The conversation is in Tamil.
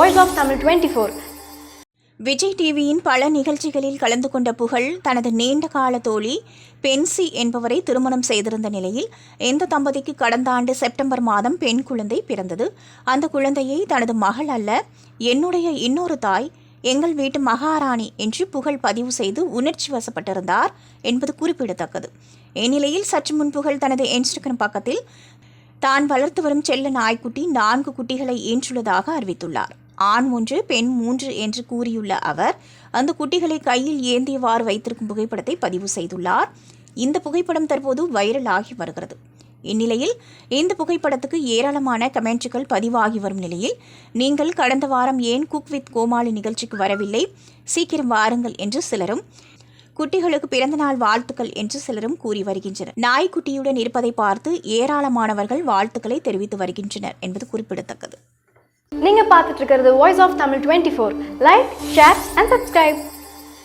Voice of Tamil 24. விஜய் டிவியின் பல நிகழ்ச்சிகளில் கலந்து கொண்ட புகழ் தனது நீண்ட கால தோழி பென்சி என்பவரை திருமணம் செய்திருந்த நிலையில் இந்த தம்பதிக்கு கடந்த ஆண்டு செப்டம்பர் மாதம் பெண் குழந்தை பிறந்தது. அந்த குழந்தையை தனது மகள் அல்ல, என்னுடைய இன்னொரு தாய், எங்கள் வீட்டு மகாராணி என்று புகழ் பதிவு செய்து உணர்ச்சி வசப்பட்டிருந்தார் என்பது குறிப்பிடத்தக்கது. இந்நிலையில் சற்று முன் புகழ் தனது இன்ஸ்டாகிராம் பக்கத்தில் தான் வளர்த்து வரும் செல்ல நாய்க்குட்டி 4 குட்டிகளை ஈன்றுள்ளதாக அறிவித்துள்ளார். ஆண் 1 பெண் 3 என்று கூறியுள்ள அவர் அந்த குட்டிகளை கையில் ஏந்தியவாறு வைத்திருக்கும் புகைப்படத்தை பதிவு செய்துள்ளார். இந்த புகைப்படம் தற்போது வைரல் ஆகி வருகிறது. இந்நிலையில் இந்த புகைப்படத்துக்கு ஏராளமான கமெண்ட்கள் பதிவாகி வரும் நிலையில், நீங்கள் கடந்த வாரம் ஏன் குக் வித் கோமாளி நிகழ்ச்சிக்கு வரவில்லை, சீக்கிரம் வாருங்கள் என்று சிலரும், குட்டிகளுக்கு பிறந்தநாள் வாழ்த்துக்கள் என்று சிலரும் கூறி வருகின்றனர். நாய்க்குட்டியுடன் இருப்பதை பார்த்து ஏராளமானவர்கள் வாழ்த்துக்களை தெரிவித்து வருகின்றனர் என்பது குறிப்பிடத்தக்கது. நீங்க பார்த்துட்டு இருக்கிறது Voice of Tamil 24. Like, share and subscribe.